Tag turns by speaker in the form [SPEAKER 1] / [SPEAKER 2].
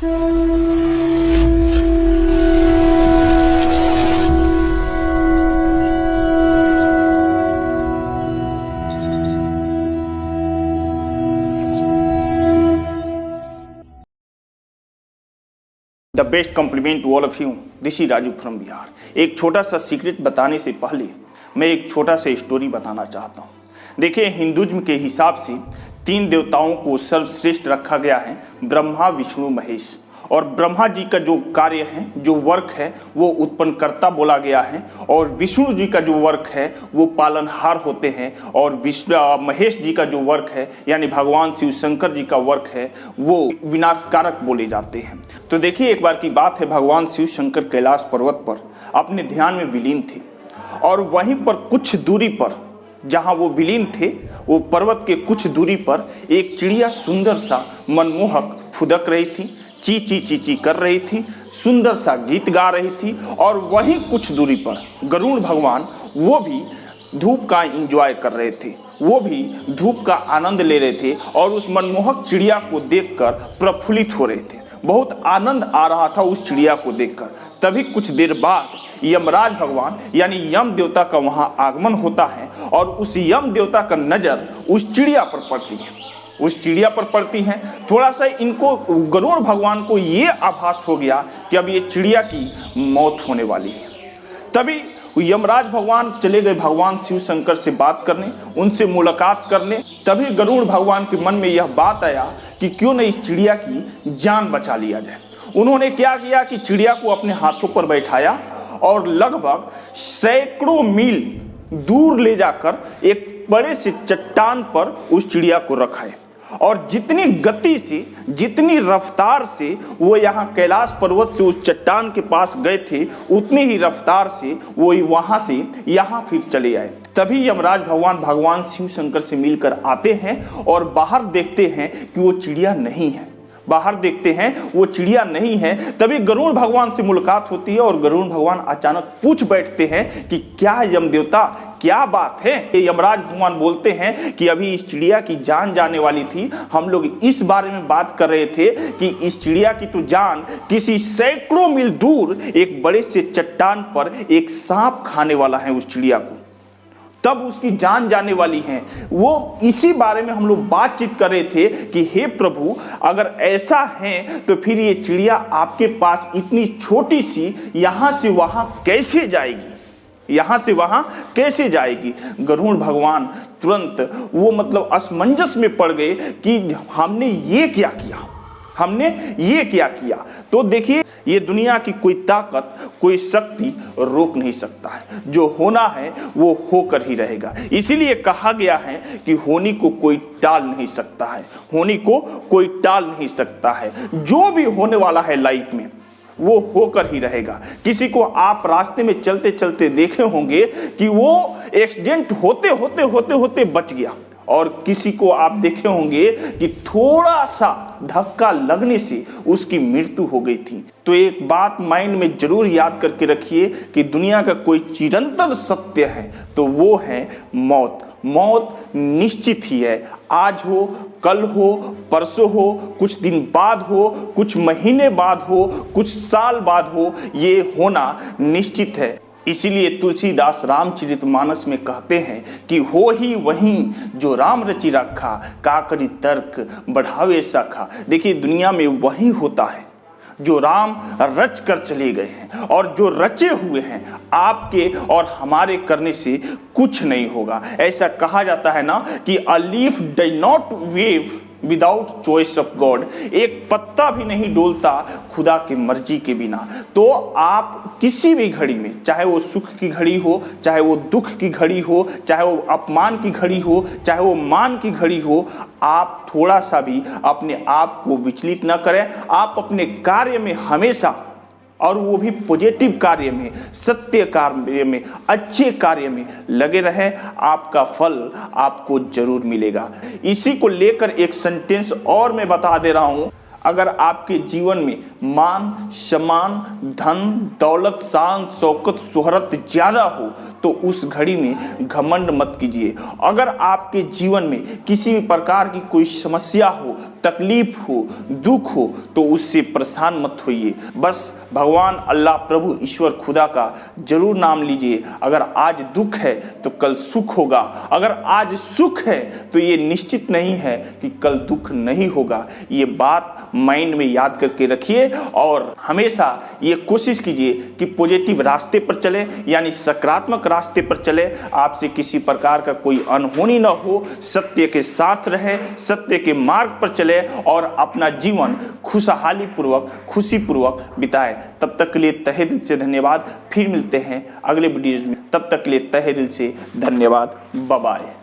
[SPEAKER 1] The best compliment to all of you, this is Raju from Bihar. एक छोटा सा secret बताने से पहले मैं एक छोटा सा स्टोरी बताना चाहता हूँ। देखिए, हिंदुज्म के हिसाब से 3 देवताओं को सर्वश्रेष्ठ रखा गया है, ब्रह्मा, विष्णु, महेश। और ब्रह्मा जी का जो कार्य है, जो वर्क है, वो उत्पन्नकर्ता बोला गया है। और विष्णु जी का जो वर्क है वो पालनहार होते हैं। और महेश जी का जो वर्क है, यानी भगवान शिव शंकर जी का वर्क है, वो विनाशकारक बोले जाते हैं। तो देखिए, एक बार की बात है, भगवान शिव शंकर कैलाश पर्वत पर अपने ध्यान में विलीन थे। और वहीं पर कुछ दूरी पर, जहां वो विलीन थे, वो पर्वत के कुछ दूरी पर एक चिड़िया सुंदर सा मनमोहक फुदक रही थी, ची ची ची ची कर रही थी, सुंदर सा गीत गा रही थी। और वहीं कुछ दूरी पर गरुड़ भगवान वो भी धूप का एंजॉय कर रहे थे, वो भी धूप का आनंद ले रहे थे। और उस मनमोहक चिड़िया को देखकर प्रफुल्लित हो रहे थे, बहुत आनंद आ रहा था उस चिड़िया को देखकर। तभी कुछ देर बाद यमराज भगवान यानी यम देवता का वहां आगमन होता है। और उस यम देवता का नजर उस चिड़िया पर पड़ती है, उस चिड़िया पर पड़ती है। थोड़ा सा इनको, गरुड़ भगवान को ये आभास हो गया कि अब ये चिड़िया की मौत होने वाली है। तभी यमराज भगवान चले गए भगवान शिव शंकर से बात करने, उनसे मुलाकात करने। तभी गरुड़ भगवान के मन में यह बात आया कि क्यों न इस चिड़िया की जान बचा लिया जाए। उन्होंने क्या किया कि चिड़िया को अपने हाथों पर बैठाया और लगभग सैकड़ों मील दूर ले जाकर एक बड़े से चट्टान पर उस चिड़िया को रखा है। और जितनी गति से, जितनी रफ्तार से वो यहाँ कैलाश पर्वत से उस चट्टान के पास गए थे, उतनी ही रफ्तार से वो वहां से यहाँ फिर चले आए। तभी यमराज भगवान भगवान शिव शंकर से मिलकर आते हैं और बाहर देखते हैं कि वो चिड़िया नहीं है, बाहर देखते हैं वो चिड़िया नहीं है। तभी गरुड़ भगवान से मुलाकात होती है और गरुड़ भगवान अचानक पूछ बैठते हैं कि क्या यम देवता, क्या बात है। यमराज भगवान बोलते हैं कि अभी इस चिड़िया की जान जाने वाली थी, हम लोग इस बारे में बात कर रहे थे कि इस चिड़िया की तो जान किसी सैकड़ों मील दूर एक बड़े से चट्टान पर एक सांप खाने वाला है उस चिड़िया को, तब उसकी जान जाने वाली है। वो इसी बारे में हम लोग बातचीत कर रहे थे कि हे प्रभु, अगर ऐसा है तो फिर ये चिड़िया आपके पास इतनी छोटी सी यहाँ से वहाँ कैसे जाएगी, यहाँ से वहाँ कैसे जाएगी। गरुड़ भगवान तुरंत वो मतलब असमंजस में पड़ गए कि हमने ये क्या किया, हमने ये क्या किया। तो देखिए, ये दुनिया की कोई ताकत, कोई शक्ति रोक नहीं सकता है। जो होना है वो होकर ही रहेगा। इसीलिए कहा गया है कि होनी को कोई टाल नहीं सकता है, होनी को कोई टाल नहीं सकता है। जो भी होने वाला है लाइफ में वो होकर ही रहेगा। किसी को आप रास्ते में चलते चलते देखे होंगे कि वो एक्सीडेंट होते होते होते होते बच गया, और किसी को आप देखे होंगे कि थोड़ा सा धक्का लगने से उसकी मृत्यु हो गई थी। तो एक बात माइंड में जरूर याद करके रखिए कि दुनिया का कोई चिरंतन सत्य है तो वो है मौत। मौत निश्चित ही है, आज हो, कल हो, परसों हो, कुछ दिन बाद हो, कुछ महीने बाद हो, कुछ साल बाद हो, ये होना निश्चित है। इसीलिए तुलसीदास रामचरितमानस में कहते हैं कि हो ही वही जो राम रचि रखा, का करी तर्क बढ़ावे शाखा। देखिए, दुनिया में वही होता है जो राम रच कर चले गए हैं, और जो रचे हुए हैं आपके और हमारे करने से कुछ नहीं होगा। ऐसा कहा जाता है ना कि a leaf does not wave without choice of God, एक पत्ता भी नहीं डोलता खुदा की मर्जी के बिना। तो आप किसी भी घड़ी में, चाहे वो सुख की घड़ी हो, चाहे वो दुख की घड़ी हो, चाहे वो अपमान की घड़ी हो, चाहे वो मान की घड़ी हो, आप थोड़ा सा भी अपने आप को विचलित न करें। आप अपने कार्य में हमेशा, और वो भी पॉजिटिव कार्य में, सत्य कार्य में, अच्छे कार्य में लगे रहें, आपका फल आपको जरूर मिलेगा। इसी को लेकर एक सेंटेंस और मैं बता दे रहा हूं। अगर आपके जीवन में मान, सम्मान, धन, दौलत, शान, शौकत, शोहरत ज्यादा हो तो उस घड़ी में घमंड मत कीजिए। अगर आपके जीवन में किसी भी प्रकार की कोई समस्या हो, तकलीफ हो, दुख हो तो उससे परेशान मत होइए। बस भगवान अल्लाह प्रभु ईश्वर खुदा का जरूर नाम लीजिए। अगर आज दुख है तो कल सुख होगा, अगर आज सुख है तो ये निश्चित नहीं है कि कल दुख नहीं होगा। ये बात माइंड में याद करके रखिए और हमेशा ये कोशिश कीजिए कि पॉजिटिव रास्ते पर चले, यानी सकारात्मक रास्ते पर चले। आपसे किसी प्रकार का कोई अनहोनी न हो, सत्य के साथ रहे, सत्य के मार्ग पर चले और अपना जीवन खुशहाली पूर्वक, खुशी पूर्वक बिताए। तब तक के लिए तहे दिल से धन्यवाद। फिर मिलते हैं अगले वीडियोज में, तब तक के लिए तहे दिल से धन्यवाद। Bye bye.